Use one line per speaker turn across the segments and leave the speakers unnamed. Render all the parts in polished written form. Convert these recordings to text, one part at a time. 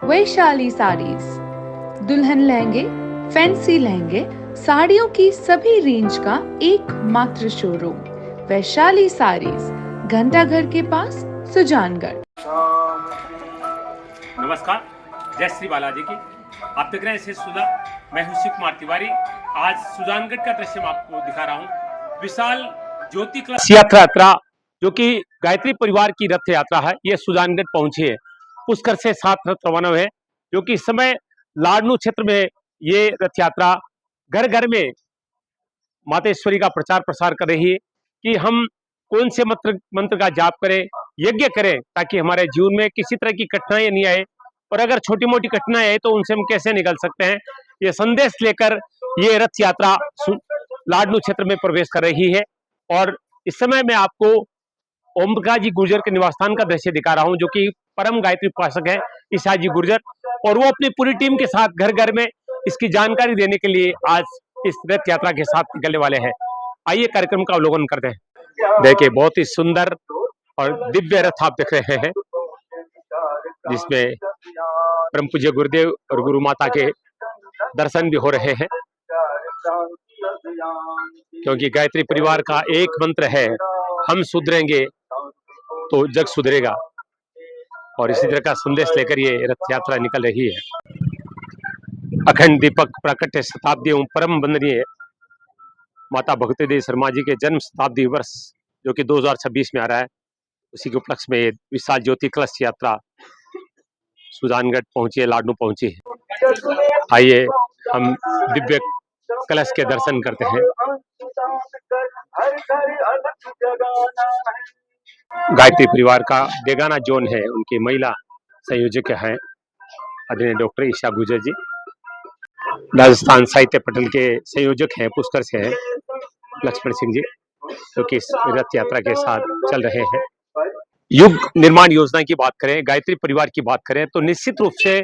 वैशाली साड़ीज, दुल्हन लहंगे, फैंसी लहंगे, साड़ियों की सभी रेंज का एकमात्र शोरूम वैशाली साड़ीज, घंटाघर के पास, सुजानगढ़।
नमस्कार, जय श्री बालाजी की। आप देख रहे हैं इसे सुधा। मैं हूं शिव कुमार तिवारी। आज सुजानगढ़ का दृश्य मैं आपको दिखा रहा हूं। विशाल ज्योति कलश यात्रा जो कि गायत्री परिवार की रथ यात्रा है, ये सुजानगढ़ पहुंची है। पुष्कर से 7 रथ रवाना हुए, जो कि इस समय लाडनू क्षेत्र में ये रथ यात्रा घर घर में मातेश्वरी का प्रचार प्रसार कर रही है कि हम कौन से मंत्र का जाप करें, यज्ञ करें, ताकि हमारे जीवन में किसी तरह की कठिनाई नहीं आए, और अगर छोटी मोटी कठिनाई आए तो उनसे हम कैसे निकल सकते हैं। ये संदेश लेकर ये रथ यात्रा लाडनू क्षेत्र में प्रवेश कर रही है। और इस समय मैं आपको ओमप्रकाश जी गुर्जर के निवास स्थान का दृश्य दिखा रहा हूं, जो कि परम गायत्री उपासक है ईशा जी गुर्जर, और वो अपनी पूरी टीम के साथ घर घर में इसकी जानकारी देने के लिए आज इस रथ यात्रा के साथ निकलने वाले हैं। आइए कार्यक्रम का अवलोकन करते हैं। देखिए, बहुत ही सुंदर और दिव्य रथ आप देख रहे हैं, जिसमें परम पूज्य गुरुदेव और गुरु माता के दर्शन भी हो रहे हैं, क्योंकि गायत्री परिवार का एक मंत्र है, हम सुधरेंगे तो जग सुधरेगा। और इसी तरह का संदेश लेकर ये रथ यात्रा निकल रही है। अखंड दीपक प्राकट्य शताब्दी एवं परम वंदनीय माता भगवती देवी शर्मा जी के जन्म शताब्दी वर्ष, जो कि 2026 में आ रहा है, उसी के उपलक्ष्य में विशाल ज्योति कलश यात्रा सुजानगढ़ पहुंची है, लाडनू पहुंची है। आइए हम दिव्य कलश के दर्शन करते हैं। गायत्री परिवार का देगाना जोन है, उनकी महिला संयोजक है आदरणीय डॉक्टर ईशा गुर्जर जी। राजस्थान साहित्य पटल के संयोजक हैं, पुष्कर से हैं लक्ष्मण सिंह जी, जो कि इस रथ यात्रा के साथ चल रहे हैं। युग निर्माण योजना की बात करें, गायत्री परिवार की बात करें, तो निश्चित रूप से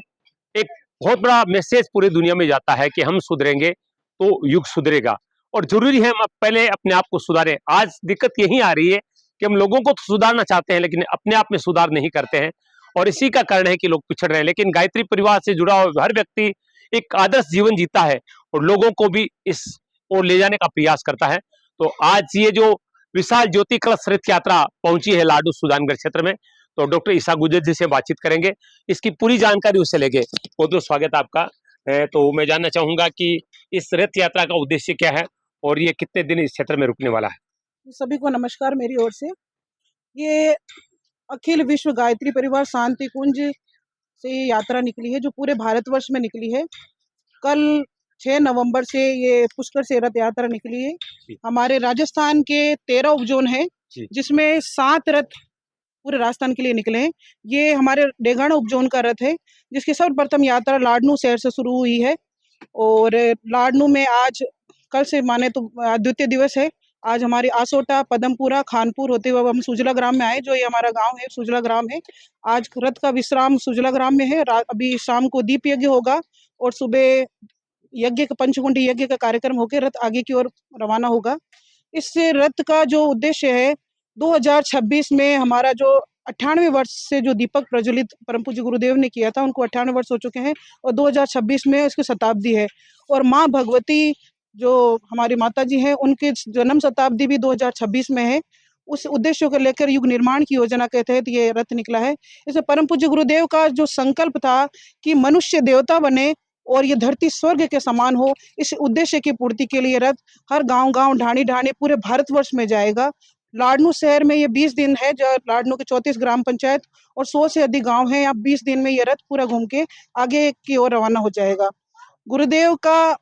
एक बहुत बड़ा मैसेज पूरी दुनिया में जाता है कि हम सुधरेंगे तो युग सुधरेगा, और जरूरी है हम पहले अपने आप को सुधारें। आज दिक्कत यही आ रही है कि हम लोगों को तो सुधारना चाहते हैं, लेकिन अपने आप में सुधार नहीं करते हैं, और इसी का कारण है कि लोग पिछड़ रहे हैं। लेकिन गायत्री परिवार से जुड़ा हुआ हर व्यक्ति एक आदर्श जीवन जीता है और लोगों को भी इस ओर ले जाने का प्रयास करता है। तो आज ये जो विशाल ज्योति कलश रथ यात्रा पहुंची है लाडू सुजानगढ़ क्षेत्र में, तो डॉक्टर ईशा गुर्जर जी से बातचीत करेंगे, इसकी पूरी जानकारी उससे लेंगे। बहुत बहुत स्वागत आपका। तो मैं जानना चाहूंगा कि इस रथ यात्रा का उद्देश्य क्या है और ये कितने दिन इस क्षेत्र में रुकने वाला है।
सभी को नमस्कार मेरी ओर से। ये अखिल विश्व गायत्री परिवार शांति कुंज से यात्रा निकली है, जो पूरे भारतवर्ष में निकली है। कल 6 नवंबर से ये पुष्कर से रथ यात्रा निकली है। हमारे राजस्थान के 13 उपजोन है, जिसमें 7 रथ पूरे राजस्थान के लिए निकले हैं। ये हमारे डेगाना उपजोन का रथ है, जिसकी सर्वप्रथम यात्रा लाडनू शहर से शुरू हुई है। और लाडनू में आज कल से माने तो द्वितीय दिवस है। आज हमारी आसोटा, पदमपुरा, खानपुर होते हुए हम सुजला ग्राम में आए, जो ये हमारा गांव है, सुजला ग्राम है। आज रथ का विश्राम सुजला ग्राम में है। अभी शाम को दीप यज्ञ होगा और सुबह यज्ञ का पंचकुंडी यज्ञ का कार्यक्रम होकर रथ आगे की ओर रवाना होगा। इससे रथ का जो उद्देश्य है, 2026 में हमारा जो 98 वर्ष से जो दीपक प्रज्वलित परम पूज्य गुरुदेव ने किया था, उनको 98 वर्ष हो चुके हैं, और 2026 में इसकी शताब्दी है। और माँ भगवती जो हमारी माता जी हैं, उनकी जन्म शताब्दी भी 2026 में है। उस उद्देश्य को लेकर युग निर्माण की योजना के तहत ये रथ निकला है। इसमें परम पूज्य गुरुदेव का जो संकल्प था कि मनुष्य देवता बने और ये धरती स्वर्ग के समान हो, इस उद्देश्य की पूर्ति के लिए रथ हर गांव-गांव, ढाणी-ढाणी पूरे भारतवर्ष में जाएगा। लाडनू शहर में ये 20 दिन है, जो लाडनू के 34 ग्राम पंचायत और 100 से अधिक गांव हैं। अब 20 दिन में ये रथ पूरा घूम के आगे की ओर रवाना हो जाएगा। गुरुदेव का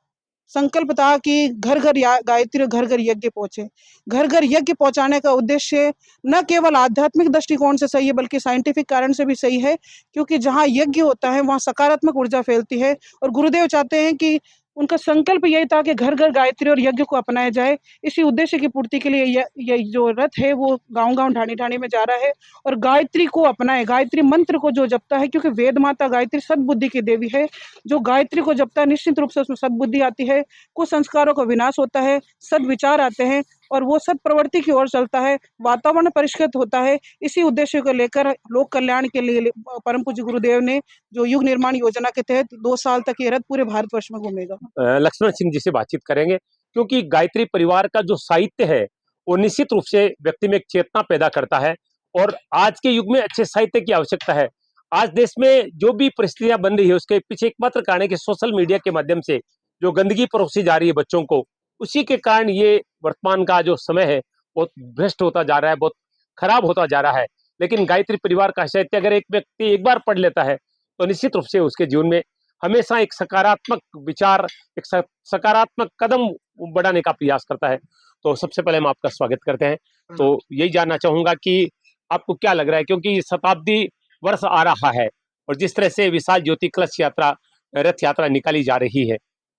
संकल्प था कि घर घर गायत्री, घर घर यज्ञ पहुंचे। घर घर यज्ञ पहुंचाने का उद्देश्य न केवल आध्यात्मिक दृष्टिकोण से सही है, बल्कि साइंटिफिक कारण से भी सही है, क्योंकि जहां यज्ञ होता है वहां सकारात्मक ऊर्जा फैलती है। और गुरुदेव चाहते हैं कि उनका संकल्प यही था कि घर घर गायत्री और यज्ञ को अपनाया जाए। इसी उद्देश्य की पूर्ति के लिए ये जो रथ है वो गांव गांव, ढाणी ढाणी में जा रहा है और गायत्री को अपनाए, गायत्री मंत्र को जो जपता है, क्योंकि वेद माता गायत्री सद्बुद्धि की देवी है। जो गायत्री को जपता है, निश्चित रूप से उसमें सद्बुद्धि आती है, कुछ संस्कारों का विनाश होता है, सद्विचार आते हैं और वो सत प्रवृत्ति की ओर चलता है, वातावरण परिष्कृत होता है। इसी उद्देश्य को लेकर लोक कल्याण के लिए परम पूज्य गुरुदेव ने जो युग निर्माण योजना के तहत 2 साल तक ये रथ पूरे भारतवर्ष में घूमेगा।
लक्ष्मण सिंह जी से बातचीत करेंगे, क्योंकि गायत्री परिवार का जो साहित्य है वो निश्चित रूप से व्यक्ति में एक चेतना पैदा करता है, और आज के युग में अच्छे साहित्य की आवश्यकता है। आज देश में जो भी परिस्थितियां बन रही है उसके पीछे एकमात्र कारण है कि सोशल मीडिया के माध्यम से जो गंदगी परोसी जा रही है बच्चों को, उसी के कारण ये वर्तमान का जो समय है बहुत भ्रष्ट होता जा रहा है, बहुत खराब होता जा रहा है। लेकिन गायत्री परिवार का साहित्य अगर एक व्यक्ति एक बार पढ़ लेता है तो निश्चित रूप से उसके जीवन में हमेशा एक सकारात्मक विचार, एक सकारात्मक कदम बढ़ाने का प्रयास करता है। तो सबसे पहले हम आपका स्वागत करते हैं। तो यही जानना चाहूंगा कि आपको क्या लग रहा है, क्योंकि शताब्दी वर्ष आ रहा है और जिस तरह से विशाल ज्योति कलश यात्रा, रथ यात्रा निकाली जा रही है,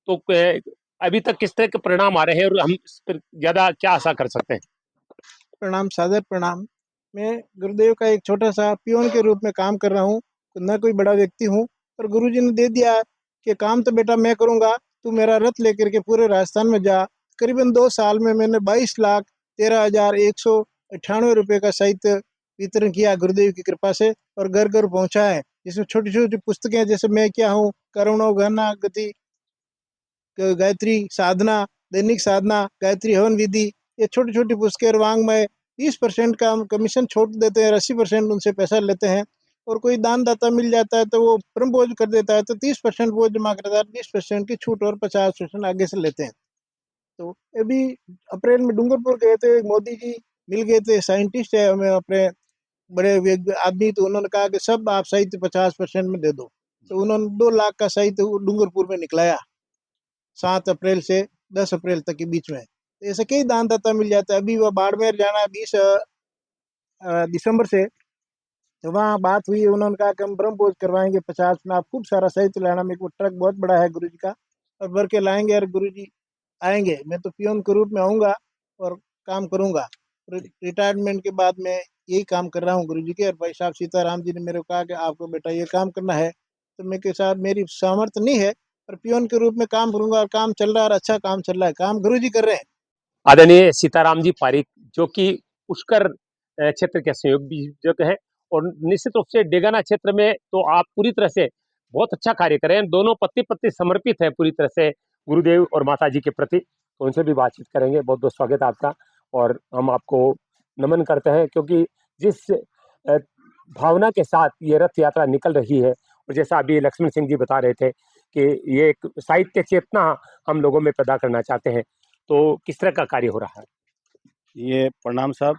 तो अभी तक किस तरह के परिणाम आ रहे हैं और हम इस पर ज्यादा क्या आशा कर सकते हैं?
प्रणाम, सादर प्रणाम। मैं गुरुदेव का एक छोटा सा पियोन के रूप में काम कर रहा हूँ। न कोई बड़ा व्यक्ति हूँ, पर गुरुजी ने दे दिया कि काम तो बेटा मैं करूँगा, तू मेरा रथ लेकर के पूरे राजस्थान में जा। करीबन 2 साल में मैंने 22,13,198 रुपये का साहित्य वितरण किया गुरुदेव की कृपा से, और घर घर पहुँचा है। जिसमें छोटी छोटी पुस्तकें, जैसे मैं क्या हूँ, करुणो गहना गति, गायत्री साधना, दैनिक साधना, गायत्री हवन विधि, ये छोटी छोटी पुस्तकें वांग्मय 20% का हम कमीशन छूट देते हैं, 80% उनसे पैसा लेते हैं। और कोई दानदाता मिल जाता है तो वो परम बोझ कर देता है, तो 30% वो जमा करता है, 20% की छूट और 50% आगे से लेते हैं। तो अभी अप्रैल में डूंगरपुर गए थे, मोदी जी मिल गए थे, साइंटिस्ट है हमें अपने बड़े आदमी, तो उन्होंने कहा कि सब आप साहित्य 50% में दे दो। तो उन्होंने 2 लाख का साहित्य डूंगरपुर में निकलाया 7 अप्रैल से 10 अप्रैल तक के बीच में। तो ऐसे कई दानदाता मिल जाता है। अभी वह बाड़मेर जाना है 20 दिसंबर से, तो वहाँ बात हुई, उन्होंने कहा कि हम ब्रह्म भोज करवाएंगे 50 में, आप खूब सारा साहित्य लाना, मेरे को ट्रक बहुत बड़ा है गुरुजी का, और भर के लाएंगे, और गुरुजी आएंगे। मैं तो पियोन के रूप में आऊँगा और काम करूँगा। रिटायरमेंट के बाद मैं यही काम कर रहा हूँ गुरुजी के। और भाई साहब सीताराम जी ने मेरे को कहा कि आपको बेटा ये काम करना है, तो मेरे के साथ मेरी सामर्थ्य नहीं है, पर पियोन के रूप में काम करूंगा, और काम चल रहा है, और अच्छा काम चल रहा है, काम गुरुजी कर रहे हैं।
आदरणीय सीताराम जी पारिक, जो कि पुष्कर क्षेत्र के संयोजक हैं, और निश्चित रूप से डेगाना क्षेत्र में तो आप पूरी तरह से बहुत अच्छा कार्य कर रहे हैं। दोनों पति पत्नी समर्पित है पूरी तरह से गुरुदेव और माता जी के प्रति। तो उनसे भी बातचीत करेंगे। बहुत बहुत स्वागत है आपका, और हम आपको नमन करते हैं, क्योंकि जिस भावना के साथ ये रथ यात्रा निकल रही है, और जैसा अभी लक्ष्मण सिंह जी बता रहे थे कि ये एक साहित्य चेतना हम लोगों में पैदा करना चाहते हैं, तो किस तरह का कार्य हो रहा है?
ये प्रणाम साहब,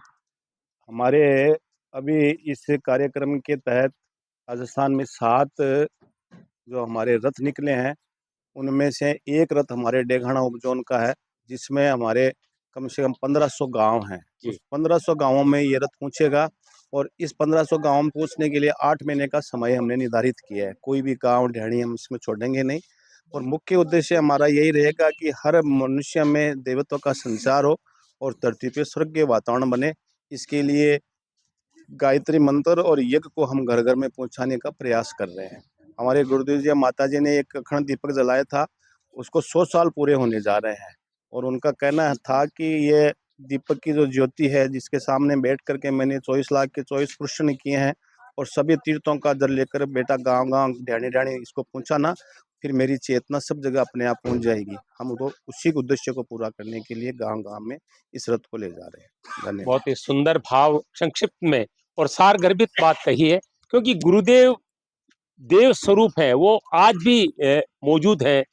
हमारे अभी इस कार्यक्रम के तहत राजस्थान में 7 जो हमारे रथ निकले हैं, उनमें से एक रथ हमारे डेघाना उपजोन का है, जिसमें हमारे कम से कम 1500 गांव हैं। उस 1500 गांवों में ये रथ पहुंचेगा, और इस 1500 गांव में पहुंचने के लिए 8 महीने का समय हमने निर्धारित किया है। कोई भी गांव ढेड़ी हम इसमें छोड़ेंगे नहीं, और मुख्य उद्देश्य हमारा यही रहेगा कि हर मनुष्य में देवत्व का संचार हो और धरती पे स्वर्ग के वातावरण बने। इसके लिए गायत्री मंत्र और यज्ञ को हम घर घर में पहुंचाने का प्रयास कर रहे हैं। हमारे गुरुदेव जी माता जी ने एक अखंड दीपक जलाया था, उसको 100 साल पूरे होने जा रहे हैं, और उनका कहना था कि ये दीपक की जो ज्योति है, जिसके सामने बैठ करके मैंने 24 लाख के 24 प्रश्न किए हैं, और सभी तीर्थों का जल लेकर बेटा गांव गांव ढाणी ढाणी इसको पहुंचाना, फिर मेरी चेतना सब जगह अपने आप पहुंच जाएगी। हम तो उसी उद्देश्य को पूरा करने के लिए गांव गांव में इस रथ को ले जा रहे हैं। धन्यवाद।
बहुत ही सुंदर भाव संक्षिप्त में और सार गर्भित बात कही है, क्योंकि गुरुदेव देव स्वरूप है, वो आज भी मौजूद है।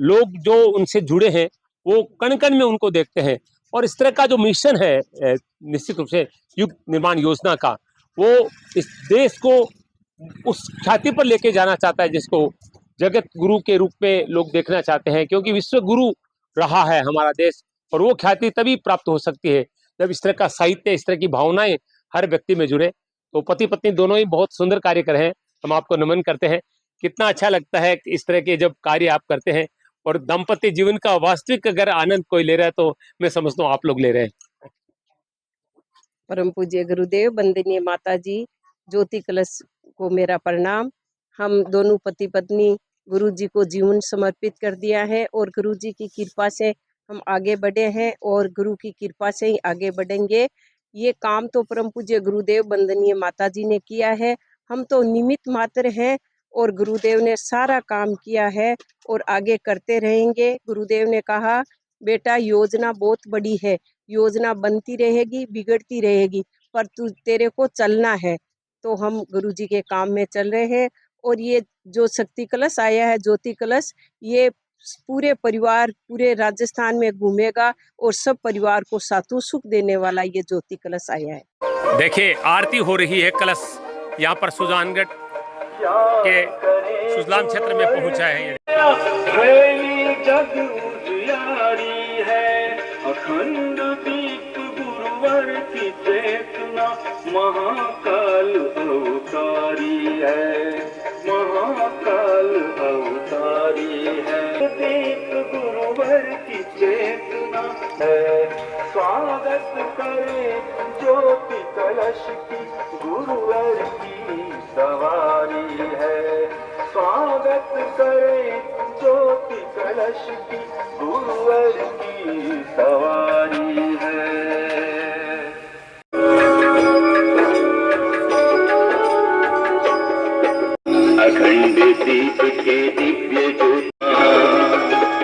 लोग जो उनसे जुड़े हैं वो कण कण में उनको देखते हैं, और इस तरह का जो मिशन है निश्चित रूप से युग निर्माण योजना का, वो इस देश को उस ख्याति पर लेके जाना चाहता है जिसको जगत गुरु के रूप में लोग देखना चाहते हैं, क्योंकि विश्व गुरु रहा है हमारा देश, और वो ख्याति तभी प्राप्त हो सकती है जब इस तरह का साहित्य, इस तरह की भावनाएं हर व्यक्ति में जुड़े। तो पति पत्नी दोनों ही बहुत सुंदर कार्य कर रहे हैं, हम आपको नमन करते हैं। कितना अच्छा लगता है इस तरह के जब कार्य आप करते हैं, और दाम्पत्य जीवन का वास्तविक अगर आनंद कोई ले रहा है तो मैं समझता हूँ आप लोग ले रहे हैं।
परम पूज्य गुरुदेव, वंदनीय माता जी, ज्योति कलश को मेरा प्रणाम। हम दोनों पति पत्नी गुरु जी को जीवन समर्पित कर दिया है, और गुरु जी की कृपा से हम आगे बढ़े हैं और गुरु की कृपा से ही आगे बढ़ेंगे। ये काम तो परम पूज्य गुरुदेव वंदनीय माता जी ने किया है, हम तो निमित्त मात्र हैं और गुरुदेव ने सारा काम किया है और आगे करते रहेंगे। गुरुदेव ने कहा बेटा योजना बहुत बड़ी है, योजना बनती रहेगी बिगड़ती रहेगी, पर तेरे को चलना है। तो हम गुरु जी के काम में चल रहे हैं और ये जो शक्ति कलश आया है, ज्योति कलश, ये पूरे परिवार पूरे राजस्थान में घूमेगा और सब परिवार को सातु सुख देने वाला ये ज्योति कलश आया है।
देखिए आरती हो रही है, कलश यहाँ पर सुजानगढ़ के सुजलाम क्षेत्र में पहुंचा है। जग उजियारी है, अखंड दीप गुरुवर की चेतना, महाकाल अवतारी है, महाकाल अवतारी है। दीप गुरुवर की चेतना है, स्वागत करे ज्योति कलश की, गुरुवर की सवारी है। स्वागत करे ज्योति कलश की, गुरुवर की सवारी है। अखंड दीप के दिव्य ज्योति,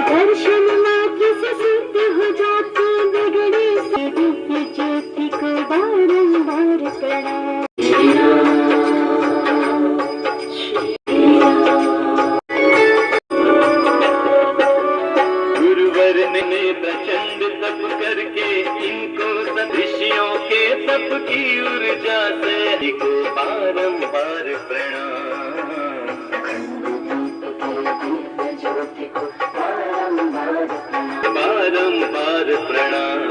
दर्शन मात्र से सिद्ध हो जाती बिगड़ी से दिव्य ज्योति को बारंबार प्रणाम। गुरुवर ने प्रचंड तप करके इनको ऋषियों के तप की ऊर्जा से इनको बारंबार प्रणाम। बारंबार प्रणाम।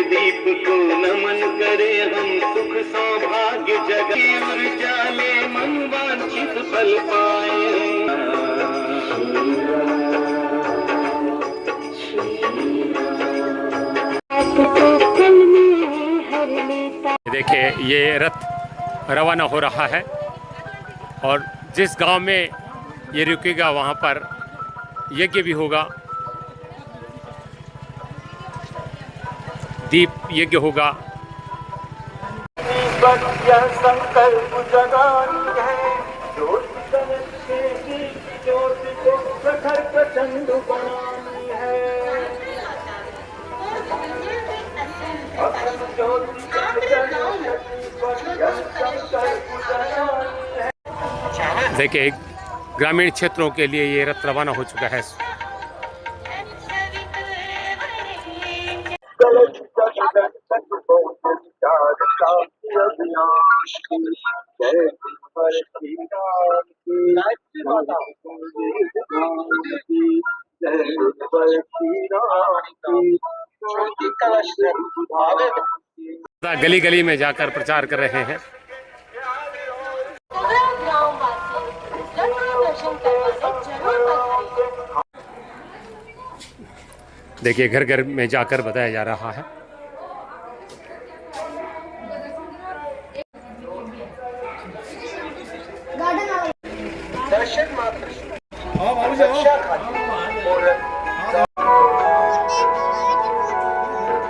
दीप को नमन करे हम, सुख सौभाग्य जगह ऊर्जा ले मन वांछित फल पाए। देखिए ये रथ रवाना हो रहा है और जिस गांव में ये रुकेगा वहां पर यज्ञ भी होगा, दीप यज्ञ होगा। संकल्प जगानी है, ज्योति को प्रखर प्रचंड बनानी है। देखिए ग्रामीण क्षेत्रों के लिए ये रथ रवाना हो चुका है। गली गली में जाकर प्रचार कर रहे हैं। देखिए घर घर में जाकर बताया जा रहा है। दर्शन मात्र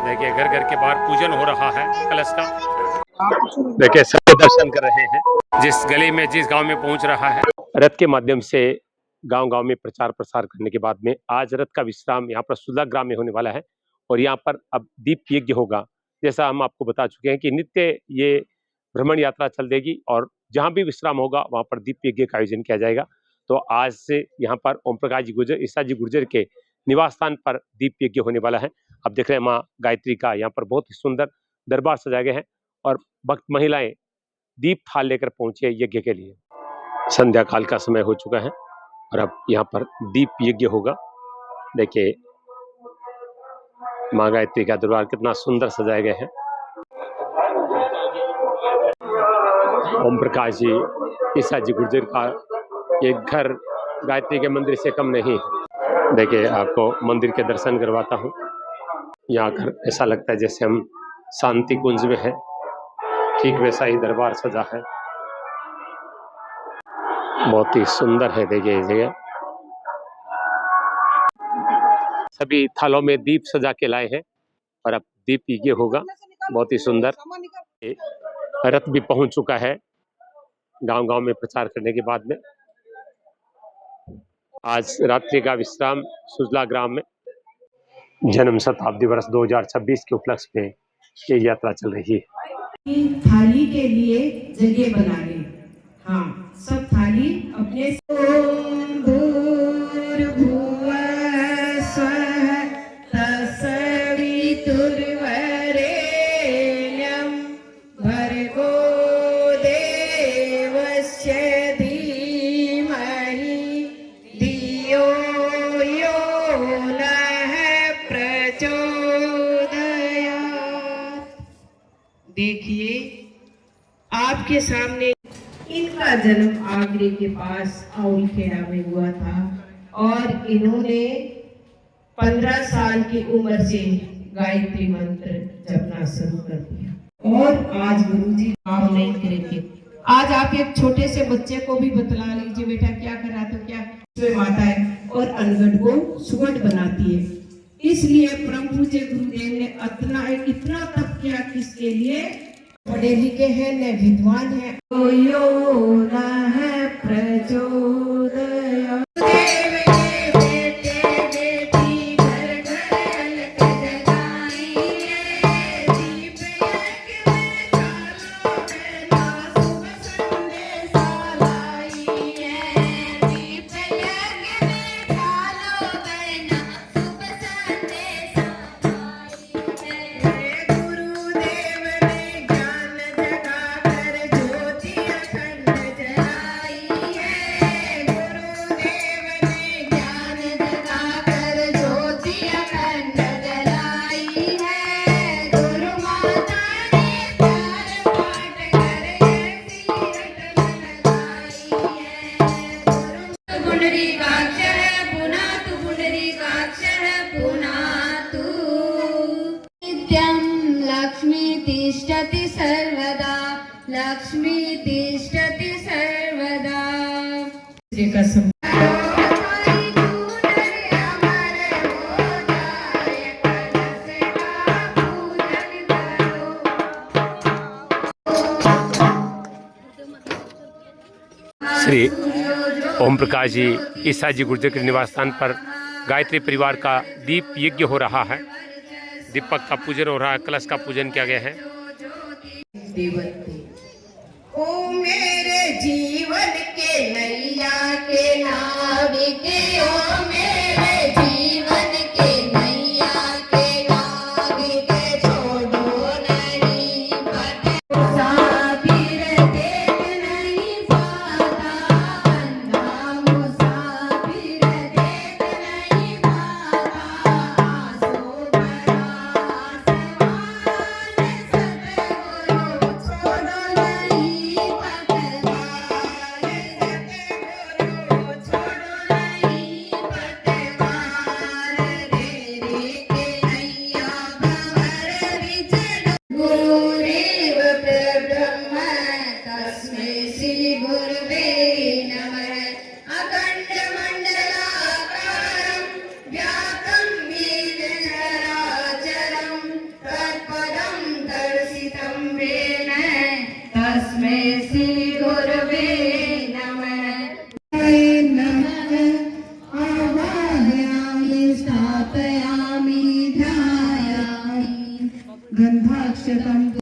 देखिए घर घर के बाहर पूजन हो रहा है कलश का। देखिए सब दर्शन कर रहे हैं। जिस गली में जिस गांव में पहुंच रहा है, रथ के माध्यम से गांव गांव में प्रचार प्रसार करने के बाद में आज रथ का विश्राम यहाँ पर सुधा ग्राम में होने वाला है और यहाँ पर अब दीप यज्ञ होगा। जैसा हम आपको बता चुके हैं कि नित्य ये भ्रमण यात्रा चल देगी और जहाँ भी विश्राम होगा वहाँ पर दीप यज्ञ का आयोजन किया जाएगा। तो आज से यहाँ पर ओम प्रकाश जी गुर्जर, ईसा जी गुर्जर के निवास स्थान पर दीप यज्ञ होने वाला है। अब देख रहे हैं माँ गायत्री का यहाँ पर बहुत ही सुंदर दरबार सजाए गए हैं और भक्त महिलाएं दीप थाल लेकर पहुंचे यज्ञ के लिए। संध्या काल का समय हो चुका है और अब यहाँ पर दीप यज्ञ होगा। देखिए माँ गायत्री का दरबार कितना सुंदर सजाए गए हैं। ओम प्रकाश जी ईसा जी गुर्जर का ये घर गायत्री के मंदिर से कम नहीं है। देखिए आपको मंदिर के दर्शन करवाता हूँ। यहाँ कर ऐसा लगता है जैसे हम शांति कुंज में हैं, ठीक वैसा ही दरबार सजा है, बहुत ही सुंदर है। देखिए ये जगह सभी थालों में दीप सजा के लाए हैं और अब दीप यज्ञ होगा, बहुत ही सुंदर। रथ भी पहुंच चुका है गांव-गांव में प्रचार करने के बाद में। आज रात्रि का विश्राम सुजला ग्राम में जन्म शताब्दी वर्ष 2026 के उपलक्ष्य में ये यात्रा चल रही है।
थाली के लिए जगह बना ले। हाँ, सब थाली अपने भर्गो देवस्य धीमहि धियो यो नः प्रचोदयात्। देखिए आपके सामने इनका जन्म आगरे के पास औलखेड़ा में हुआ था और इन्होंने 15 साल की उम्र से गायत्री मंत्र जपना शुरू कर दिया और आज गुरुजी काम नहीं करेंगे। आज आप एक छोटे से बच्चे को भी बतला लीजिए बेटा क्या करा तो क्या माता है और अनगढ़ को सुगढ़ बनाती है। इसलिए परम पूज्य गुरुदेव ने इतना तप किया किसके लिए? पढ़े लिखे हैं न विद्वान है। यो नः प्रचोदयात्।
तिष्ठति सर्वदा, लक्ष्मी तिष्ठति सर्वदा।
श्री ओम प्रकाश जी ईसा जी गुर्जर के निवास स्थान पर गायत्री परिवार का दीप यज्ञ हो रहा है। दीपक का पूजन हो रहा है, कलश का पूजन किया गया है।
ओ मेरे जीवन के नैया के नाविक, ओ मेरे जीवन के नैया के नाविक, छोड़ो नहीं पते मुसाफिर देख नहीं पाता, अंधा मुसाफिर देख नहीं पाता, आंसू भरा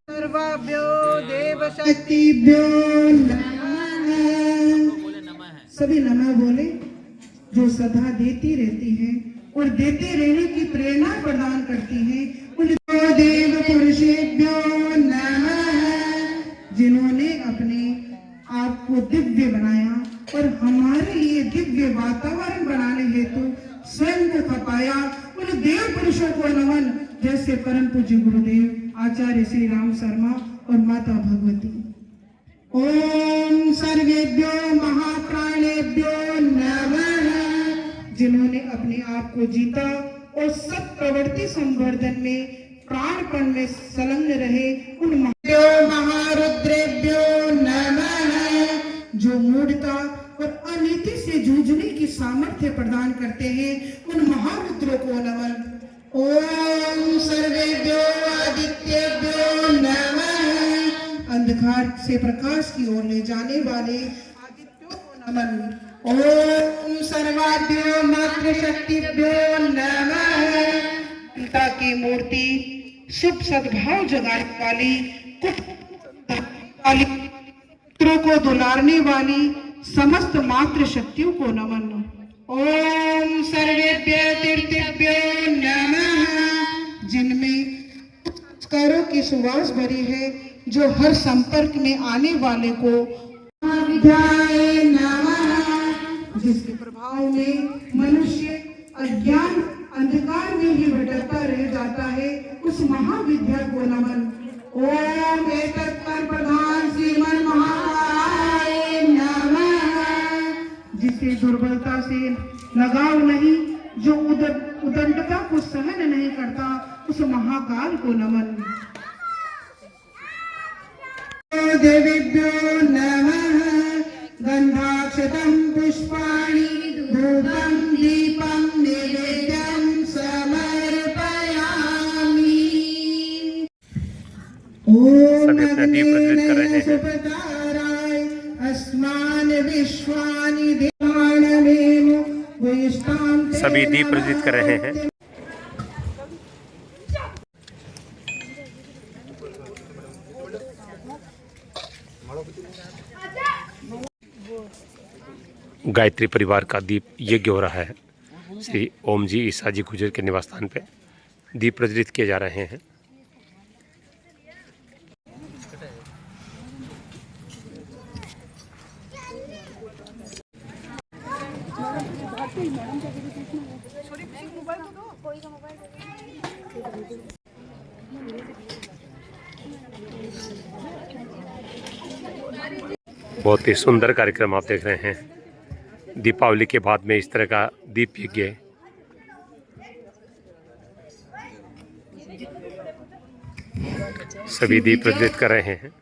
सर्वाभ्यो देवशक्तिभ्यो नमः। सभी नमः बोले जो सदा देती रहती है और देते रहने की प्रेरणा प्रदान करती है। उन देव पुरुषेभ्यो नमः जिन्होंने अपने आप को दिव्य बनाया और हमारे ये दिव्य वातावरण बनाने हेतु स्वयं को खपाया। उन देव पुरुषों को नमन जैसे परम पूज्य गुरुदेव आचार्य श्री राम शर्मा और माता भगवती।
ओम सर्वेभ्यो महाप्राणेभ्यो नमः। जिन्होंने अपने आप को जीता और सब प्रवृत्ति संवर्धन में प्राणपण में संलग्न रहे उन महारुद्रेभ्यो नमः। जो मूढ़ता और अनीति से जूझने की सामर्थ्य प्रदान करते हैं उन महारुद्रों को नमन। ओम सर्वेभ्यो आदित्येभ्यो नमः। अंधकार से प्रकाश की ओर ले जाने वाले आदित्यों को नमन। ओम सर्वाभ्यो मातृशक्तिभ्यो नमः। पिता की मूर्ति शुभ सद्भाव जगाने वाली पुत्रों को दुलारने वाली समस्त मातृशक्तियों को नमन। ओम सर्वेभ्यो तीर्थेभ्यो नमः। जिनमें संस्कारों की सुवास भरी है जो हर संपर्क में आने वाले को विद्याय नमः। जिसके प्रभाव में मनुष्य अज्ञान अंधकार में ही भटकता रह जाता है उस महाविद्या को नमन। ओम एतत्पर प्रधान श्रीमन महाकाय नमः। जिसे दुर्बलता से लगाव नहीं, जो उदंडता को सहन नहीं करता उस महाकाल को नमन। देवेभ्यो नमः। गंधाक्षतं पुष्पाणि धूपं दीपं नैवेद्यं समर्पयामि। ओम
दीप प्रज्वलित कर रहे हैं।
अस्मान विश्वानि देवानमेव वैष्णां।
सभी दीप प्रज्वलित कर रहे हैं। गायत्री परिवार का दीप यज्ञ हो रहा है। श्री ओम जी ईसा जी गुजर के निवास स्थान पे दीप प्रज्वलित किए जा रहे हैं। बहुत ही सुंदर कार्यक्रम आप देख रहे हैं। दीपावली के बाद में इस तरह का दीप यज्ञ सभी दीप प्रज्वलित कर रहे हैं।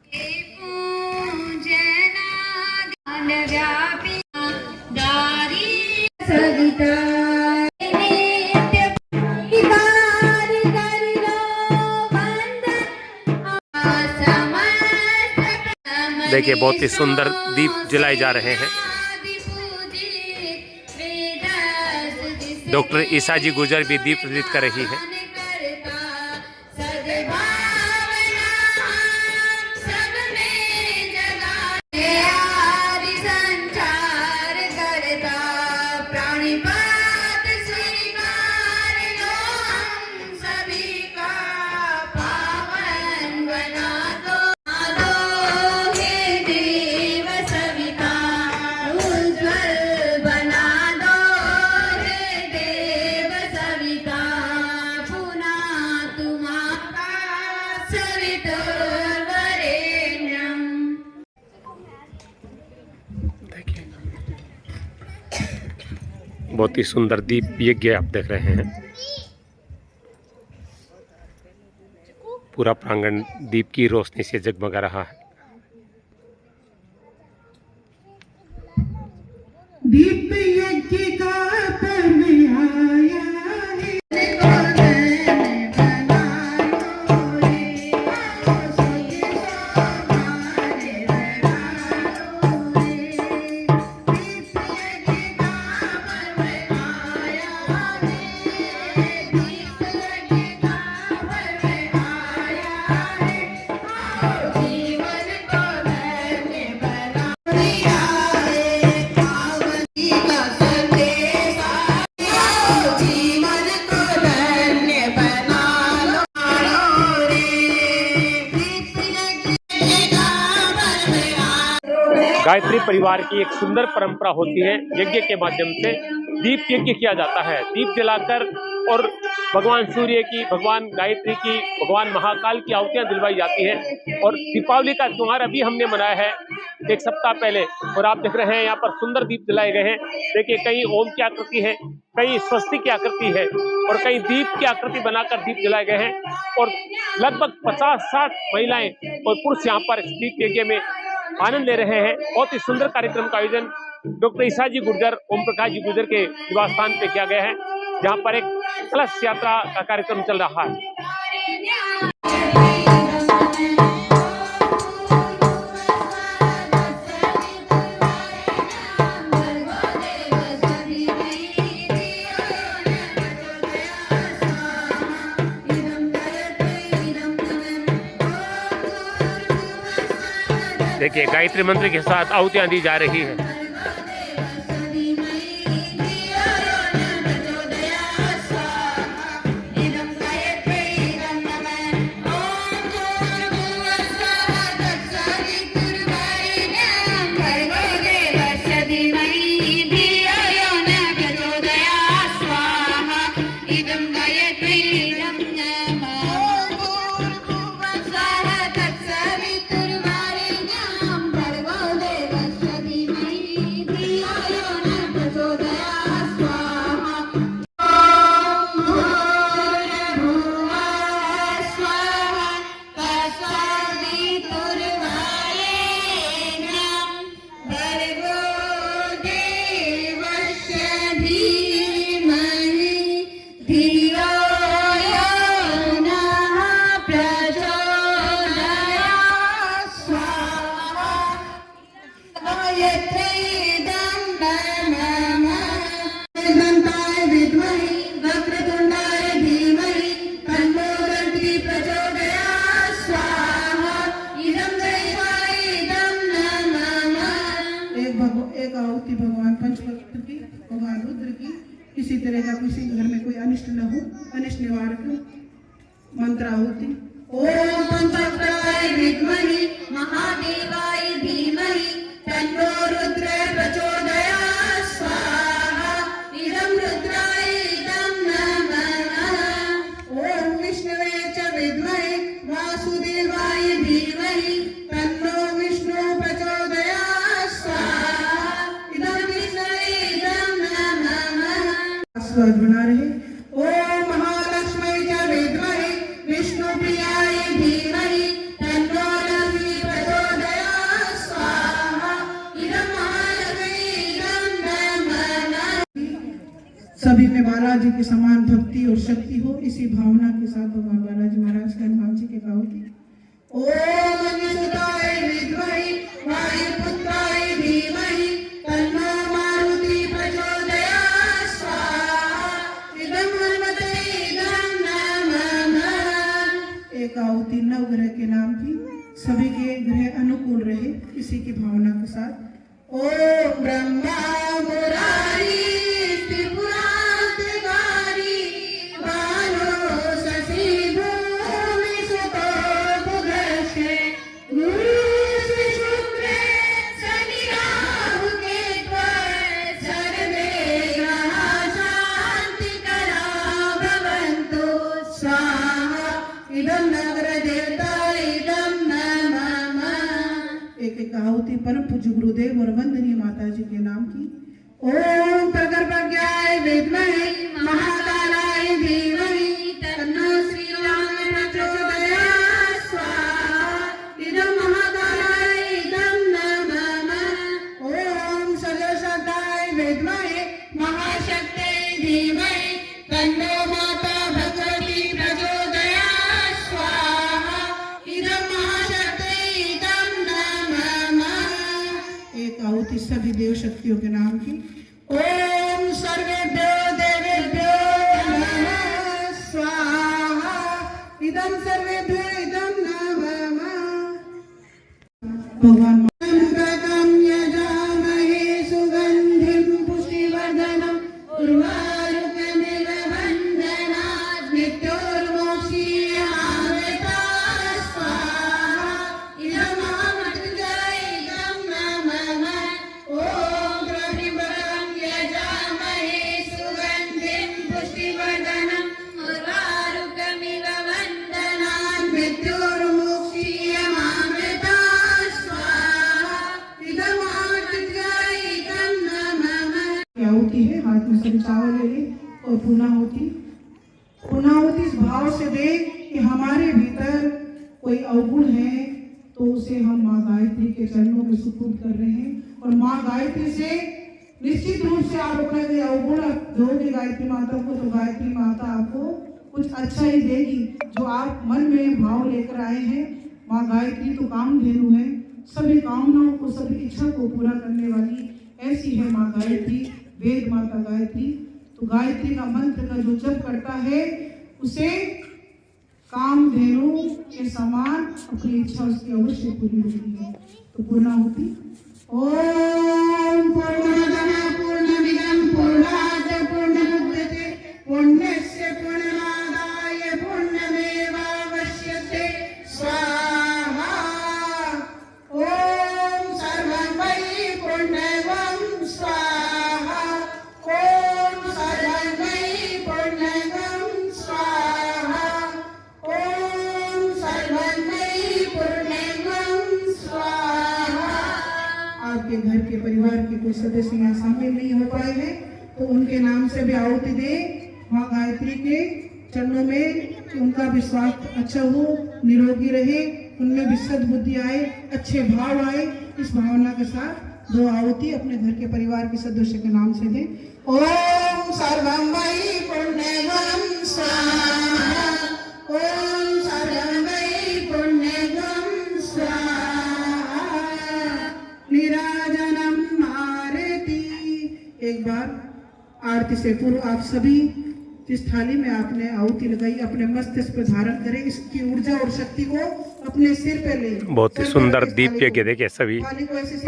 देखिए बहुत ही सुंदर दीप जलाए जा रहे हैं। डॉक्टर ईसा जी गुजर भी दीप प्रज्वलित कर रही है। बहुत ही सुंदर दीप यज्ञ आप देख रहे हैं। पूरा प्रांगण दीप की रोशनी से जगमगा रहा है।
दीप यज्ञ का पर्व आया है।
गायत्री परिवार की एक सुंदर परंपरा होती है। यज्ञ के माध्यम से दीप यज्ञ किया जाता है। दीप जलाकर और भगवान सूर्य की, भगवान गायत्री की, भगवान महाकाल की आहुतियां दिलवाई जाती हैं। और दीपावली का त्योहार अभी हमने मनाया है एक सप्ताह पहले, और आप देख रहे हैं यहाँ पर सुंदर दीप जलाए गए हैं। देखिए, कहीं ओम की आकृति है, कहीं स्वस्तिक की आकृति है, और कहीं दीप की आकृति बनाकर दीप जलाए गए हैं। और लगभग 50-60 महिलाएं और पुरुष यहाँ पर इस दीप यज्ञ में आनंद ले रहे हैं। बहुत ही सुंदर कार्यक्रम का आयोजन डॉक्टर ईसा जी गुर्जर, ओम प्रकाश जी गुर्जर के निवास स्थान पे किया गया है, जहाँ पर एक कलश यात्रा का कार्यक्रम चल रहा है। देखिए, गायत्री मंत्र के साथ आहुतियां दी जा रही है।
एक आहुति भगवान पंचवक्त्र की, भगवान रुद्र की। किसी तरह का किसी घर में कोई अनिष्ट न हो, अनिष्ट निवारक मंत्र आहुति।
ओम पंचवक्त्राय विद्महि महादेवाय धीमहि तन्नो रुद्र प्रचोदयात् स्वाहा इदं रुद्राय इदं नमः।
ओम विष्णुवे च विद्महे वासुदेवाय धीमहि तन्नो विष्णु प्रचोदयात् स्वाहा इदं विष्णुवे इदं नमः। स्वाद बना रहे। ओम महालक्ष्मी च विद्महे विष्णुप्रियाय धीमहि तन्नो लक्ष्मी प्रचोदयात् स्वाहा इदं महालक्ष्मी इदं नमः। सभी में बालाजी के समान भक्ति और शक्ति हो, इसी भावना के साथ भगवान बालाजी महाराज के हनुमान जी के आहुति। ओम अनिसुताय विद्महि वायुपुत्राय धीमहि तन्नो मारुति प्रचोदयात् स्वाहा इदं हनुमते इदं नमः। एक आहुति नवग्रह के नाम की, सभी के ग्रह अनुकूल रहे, इसी की भावना के साथ। ओम ब्रह्मा मुरारी त्रिपुरांतकारी बालो शशि भूमि सुतो बुधश्चे गुरु श्री शुक्र शनि राहु केतु सर्वे ग्रहा शांतिकरा भवन्तु स्वाहा इदं नगर देवता इदं नमः। एक आहुति परम पूज्य गुरुदेव और वंदनीय माता जी के नाम की। ओम प्रगर्भज्ञाय विद्महे महाकालाय धीमहि तन्नो श्रीराम प्रचोदयात् स्वाहा इदं महाकालाय इदं नमः। ओम सर्वशक्ताय विद्महे महाशक्त्यै धीमहि तन्नो माता भगवती प्रचोदयात् स्वाहा इदं महाशक्त्यै इदं नमः। एक आहुति सभी देव शक्तियों के नाम की। ओम सर्वेभ्यो देवेभ्यो नमः स्वाहा इदं सर्वेभ्यो इदं नमः। भगवान यजामहे सुगंधिं पुष्टिवर्धनम् उर्वारुकमिव वन्दनात् नित्योर्मोक्षीय अमृतात् स्वाहा इदं महामृत्युञ्जय इदं नमः। ओम त्र्यंबकं यजामहे सुगंधिं पुष्टिवर्धनम् उसे हम माँ गायत्री के चरणों में सुपुर्द कर रहे हैं। और माँ गायत्री से निश्चित रूप से आप अपना कोई अवगुण दोगे गायत्री माता को, तो गायत्री माता आपको कुछ अच्छा ही देगी। जो आप मन में भाव लेकर आए हैं, माँ गायत्री तो कामधेनु है, सभी कामनाओं को, सभी इच्छा को पूरा करने वाली ऐसी है माँ गायत्री, वेद माता गायत्री। तो गायत्री का मंत्र का जो जप करता है उसे कामधेनु के समान अपनी इच्छा उसकी अवश्य पूरी होती है। तो पूर्णाहुति। ओम पूर्णमदः पूर्णमिदं पूर्णात् पूर्णमुदच्यते पूर्णस्य पूर्णमादाय पूर्णमेवावशिष्यते स्वाहा। ओम सर्वं वै पूर्णमं स्वाहा। ओम सर्वं वै पूर्णमं स्वाहा। ओम सर्वं वै पूर्णमं स्वाहा। आपके घर के परिवार के कोई सदस्य यहाँ शामिल नहीं हो पाए हैं तो उनके नाम से भी आहुति दे माँ गायत्री के चरणों में, कि उनका भी स्वास्थ्य अच्छा हो, निरोगी रहे, उनमें भी सद्बुद्धि आए, अच्छे भाव आए। इस भावना के साथ दो आहुति अपने घर के परिवार के सदस्य के नाम से दें। ओम सर्वं वै पूर्णमं स्वाहा। ओम सर्वं वै पूर्णमं स्वाहा। निराजनम आरती। एक बार आरती से पूर्व आप सभी जिस थाली में आपने आहुति लगाई अपने मस्तिष्क पर धारण करें, इसकी ऊर्जा और शक्ति को अपने सिर पे ले।
बहुत ही सुंदर दीप के देखिए सभी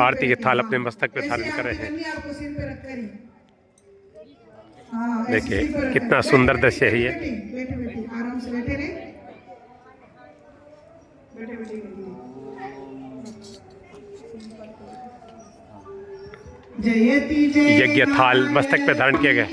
आरती के थाल अपने मस्तक पे धारण कर रहे हैं।
आपको सिर पे रख कर
देखिए कितना सुंदर दृश्य है ये।
बैठे बैठे आराम से बैठे रहे, बैठे बैठे। जयति जय
यज्ञ थाल मस्तक पे धारण किया गया।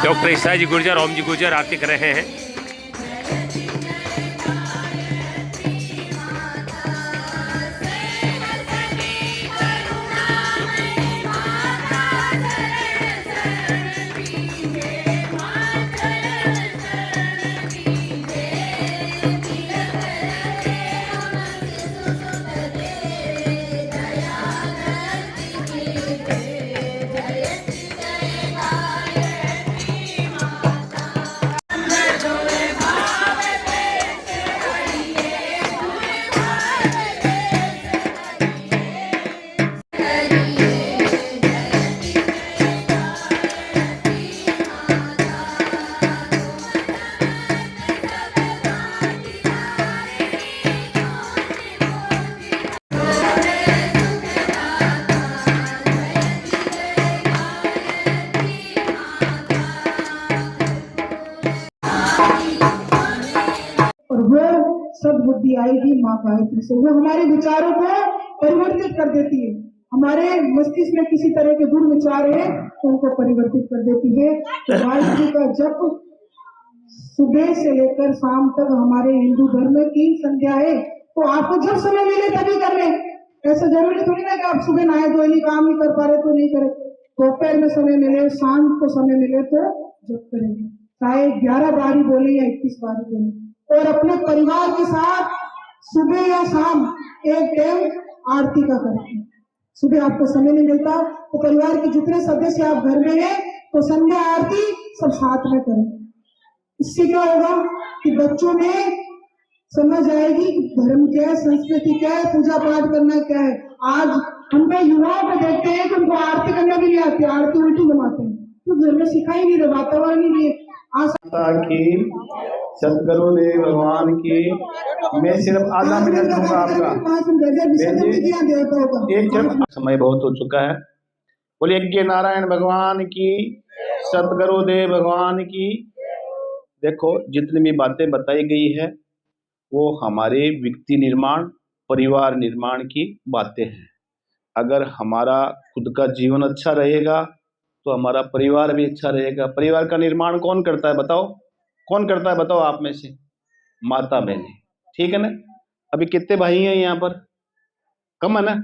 डॉक्टर ईसा जी गुर्जर, ओम जी गुर्जर आरती कर रहे हैं।
वो सब बुद्धि आएगी माँ गायत्री से। वो हमारे विचारों को परिवर्तित कर देती है। हमारे मस्तिष्क में किसी तरह के दुर्विचार है तो उनको परिवर्तित कर देती है। तो गायत्री का जप सुबह से लेकर शाम तक हमारे हिंदू धर्म की संध्या है। तो आपको जब समय मिले तभी कर ले। ऐसा जरूरी थोड़ी ना कि आप सुबह नहाए धोए नहीं, काम नहीं कर पा रहे तो नहीं करे। दोपहर में समय मिले, शाम को समय मिले तो जप करेंगे, चाहे 11 बारी बोले या 21 बारी बोले। और अपने परिवार के साथ सुबह या शाम एक टाइम आरती का करें। सुबह आपको समय नहीं मिलता तो परिवार के जितने सदस्य आप घर में हैं तो संध्या आरती सब साथ में करें। इससे क्या होगा कि बच्चों में समझ आएगी धर्म क्या है, संस्कृति क्या है, पूजा पाठ करना क्या है। आज हम पे युवाओं को देखते हैं कि उनको आरती करना भी नहीं आती, आरती उल्टी जमाते हैं, तो घर में सिखाई नहीं रहे, वातावरण ही नहीं है।
की सतगुरुदेव भगवान की मैं सिर्फ आधा मिनट दूंगा आपका। एक समय बहुत हो चुका है। बोलिए यज्ञ नारायण भगवान की, सतगुरुदेव भगवान की। देखो जितनी भी बातें बताई गई है वो हमारे व्यक्ति निर्माण, परिवार निर्माण की बातें हैं। अगर हमारा खुद का जीवन अच्छा रहेगा तो हमारा परिवार भी अच्छा रहेगा। परिवार का निर्माण कौन करता है बताओ? कौन करता है बताओ आप में से? माता बहनें, ठीक है ना। अभी कितने भाई हैं यहाँ पर? कम है ना,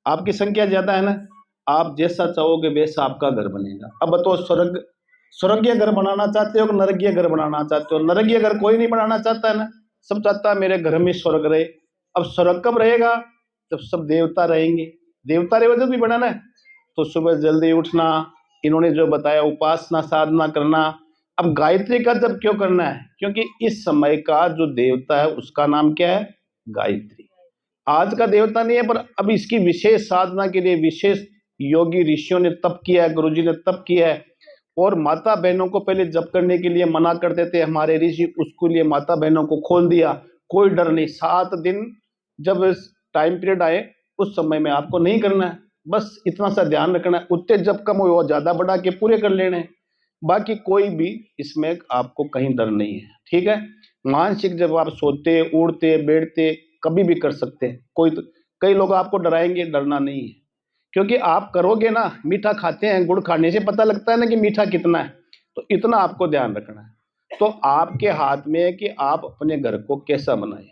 आपकी संख्या ज्यादा है ना। आप जैसा चाहोगे वैसा आपका घर बनेगा। अब बताओ स्वर्गीय घर बनाना चाहते हो कि नरकीय घर बनाना चाहते हो? नरकीय घर कोई नहीं बनाना चाहता है ना, सब चाहता है मेरे घर में स्वर्ग रहे। अब स्वर्ग कब रहेगा? जब सब देवता रहेंगे। देवता रहे तो भी बनाना है तो सुबह जल्दी उठना, इन्होंने जो बताया उपासना साधना करना। अब गायत्री का जब क्यों करना है? क्योंकि इस समय का जो देवता है उसका नाम क्या है? गायत्री। आज का देवता नहीं है, पर अब इसकी विशेष साधना के लिए विशेष योगी ऋषियों ने तप किया है, गुरुजी ने तप किया है। और माता बहनों को पहले जप करने के लिए मना करते थे हमारे ऋषि, उसके लिए माता बहनों को खोल दिया। कोई डर नहीं, 7 दिन जब टाइम पीरियड आए उस समय में आपको नहीं करना है, बस इतना सा ध्यान रखना है। उतने जब कम हो ज्यादा बढ़ा के पूरे कर लेने हैं। बाकी कोई भी इसमें आपको कहीं डर नहीं है, ठीक है। मानसिक जब आप सोते उड़ते बैठते कभी भी कर सकते हैं। कई लोग आपको डराएंगे, डरना नहीं है, क्योंकि आप करोगे ना। मीठा खाते हैं, गुड़ खाने से पता लगता है ना कि मीठा कितना है, तो इतना आपको ध्यान रखना है। तो आपके हाथ में है कि आप अपने घर को कैसा बनाएं।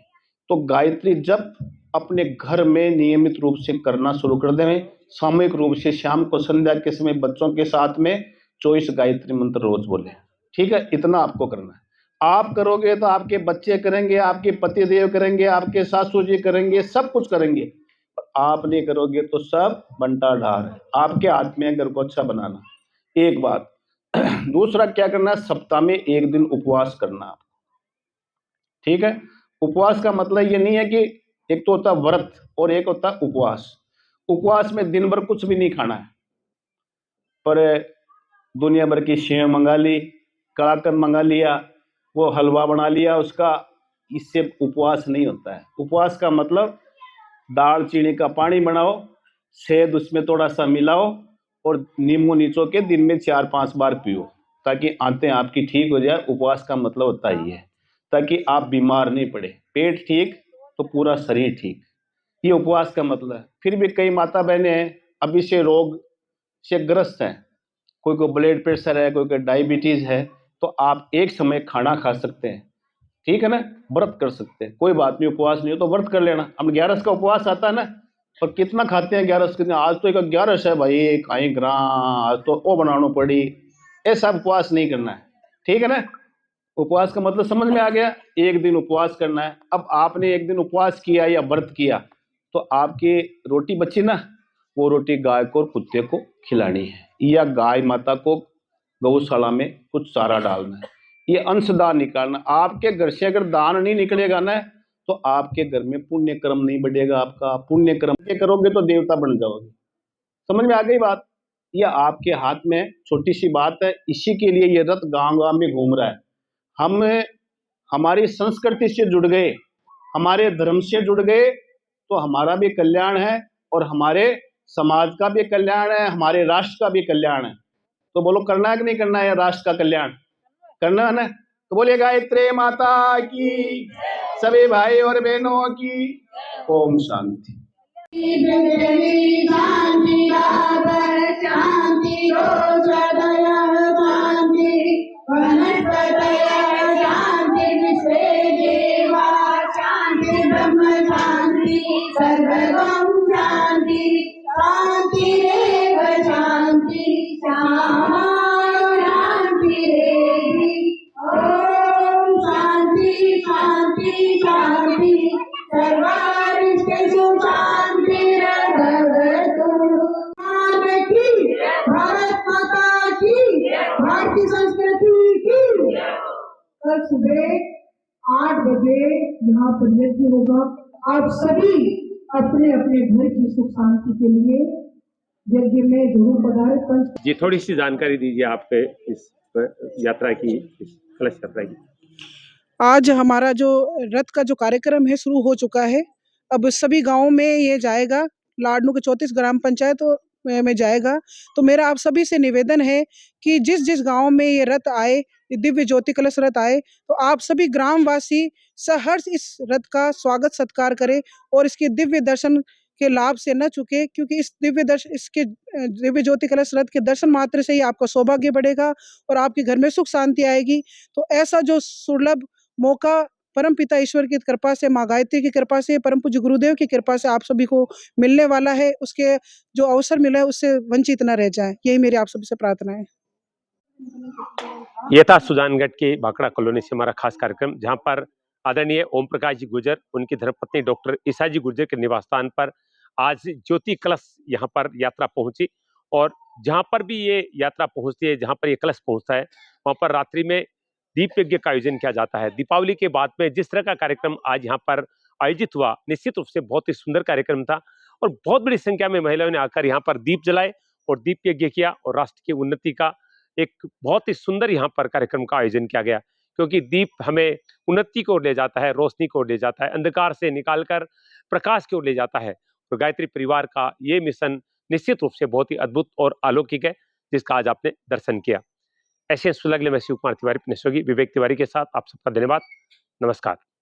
तो गायत्री जप अपने घर में नियमित रूप से करना शुरू कर दें। सामूहिक रूप से शाम को संध्या के समय बच्चों के साथ में 24 गायत्री मंत्र रोज बोले, ठीक है। इतना आपको करना है। आप करोगे तो आपके बच्चे करेंगे, आपके पति देव करेंगे, आपके सासू जी करेंगे, सब कुछ करेंगे। आप नहीं करोगे तो सब बंटा ढार है। आपके हाथ में घर को अच्छा बनाना, एक बात। दूसरा क्या करना है? सप्ताह में 1 दिन उपवास करना आप, ठीक है। उपवास का मतलब ये नहीं है कि एक तो होता व्रत और एक होता उपवास। उपवास में दिन भर कुछ भी नहीं खाना है, पर दुनिया भर की सेव मंगा ली, कलाकंद मंगा लिया, वो हलवा बना लिया उसका, इससे उपवास नहीं होता है। उपवास का मतलब दाल चीनी का पानी बनाओ, शहद उसमें थोड़ा सा मिलाओ और नींबू निचो के दिन में 4-5 बार पियो, ताकि आंतें आपकी ठीक हो जाए। उपवास का मतलब होता ही है, ताकि आप बीमार नहीं पड़े। पेट ठीक तो पूरा शरीर ठीक, ये उपवास का मतलब है। फिर भी कई माता बहनें हैं अभी से रोग से ग्रस्त हैं, कोई को ब्लड प्रेशर है, कोई को डायबिटीज है, तो आप एक समय खाना खा सकते हैं, ठीक है ना। व्रत कर सकते हैं, कोई बात नहीं। उपवास नहीं हो तो व्रत कर लेना। हम 11 का उपवास आता है ना, पर कितना खाते हैं 11 के दिन? आज तो एक 11 है भाई, कहीं ग्रां आज तो वो बनाना पड़ी, ऐसा उपवास नहीं करना है, ठीक है ना। उपवास का मतलब समझ में आ गया? 1 दिन उपवास करना है। अब आपने 1 दिन उपवास किया या व्रत किया तो आपकी रोटी बची ना, वो रोटी गाय को और कुत्ते को खिलानी है, या गाय माता को गौशाला में कुछ चारा डालना है। ये अंशदान निकालना। आपके घर से अगर दान नहीं निकलेगा ना तो आपके घर में पुण्य कर्म नहीं बढ़ेगा। आपका पुण्य कर्म के करोगे तो देवता बन जाओगे। समझ में आ गई बात? ये आपके हाथ में छोटी सी बात है, इसी के लिए ये रथ गांव गांव में घूम रहा है। हम हमारी संस्कृति से जुड़ गए, हमारे धर्म से जुड़ गए तो हमारा भी कल्याण है और हमारे समाज का भी कल्याण है, हमारे राष्ट्र का भी कल्याण है। तो बोलो करना है कि नहीं करना है राष्ट्र का कल्याण? करना है ना।
तो बोलिए गायत्री माता की, सभी भाई और बहनों की ओम शांति।
शांति शांति शांति वनस्पतयः शांति विश्वे देवा शांति ब्रह्म शांति सर्वगं शांति शांतिरेव शांति शांतिरेधि ओम शांति शांति शांति सर्वारिष्टेषु शांतिर्भवतु। भारत माता की, भारतीय संस्कृति की। कल सुबह 8 बजे यहाँ पर यज्ञ होगा। आप सभी अपने अपने घर की सुख शांति के लिए यज्ञ में जरूर पधारें।
जी थोड़ी सी जानकारी दीजिए आपके इस यात्रा की, इस कलश यात्रा की।
आज हमारा जो रथ का जो कार्यक्रम है शुरू हो चुका है। अब सभी गांवों में ये जाएगा, लाडनू के 34 ग्राम पंचायतों में जाएगा। तो मेरा आप सभी से निवेदन है कि जिस जिस गांव में ये रथ आए, ये दिव्य ज्योति कलश रथ आए, तो आप सभी ग्रामवासी सहर्ष इस रथ का स्वागत सत्कार करें और इसके दिव्य दर्शन के लाभ से न चुके, क्योंकि इसके दिव्य ज्योति कलश रथ के दर्शन मात्र से ही आपका सौभाग्य बढ़ेगा और आपके घर में सुख शांति आएगी। तो ऐसा जो सुलभ मौका परम पिता ईश्वर की कृपा से, माँ गायत्री की कृपा से, परम पूज्य गुरुदेव की कृपा से आप सभी को मिलने वाला है। उसके जो अवसर मिला है उससे वंचित न रह जाए, यही मेरी आप सभी से प्रार्थना है।
ये था सुजानगढ़ के भाखड़ा कॉलोनी से हमारा खास कार्यक्रम, जहां पर आदरणीय ओम प्रकाश जी गुर्जर, उनकी धर्मपत्नी डॉक्टर ईसा जी गुर्जर के निवास स्थान पर आज ज्योति कलश यहाँ पर यात्रा पहुंची। और जहां पर भी ये यात्रा पहुंचती है, जहां पर ये कलश पहुंचता है, वहां पर रात्रि में दीप यज्ञ का आयोजन किया जाता है। दीपावली के बाद में जिस तरह का कार्यक्रम आज यहाँ पर आयोजित हुआ, निश्चित रूप से बहुत ही सुंदर कार्यक्रम था और बहुत बड़ी संख्या में महिलाओं ने आकर यहाँ पर दीप जलाए और दीप यज्ञ किया और राष्ट्र की उन्नति का एक बहुत ही सुंदर यहाँ पर कार्यक्रम का आयोजन किया गया। क्योंकि दीप हमें उन्नति की ओर ले जाता है, रोशनी की ओर ले जाता है, अंधकार से निकालकर प्रकाश की ओर ले जाता है। और गायत्री परिवार का ये मिशन निश्चित रूप से बहुत ही अद्भुत और अलौकिक है, जिसका आज आपने दर्शन किया। ऐसे सुलगले में शिव कुमार तिवारी, अपने सहयोगी विवेक तिवारी के साथ आप सबका धन्यवाद। नमस्कार।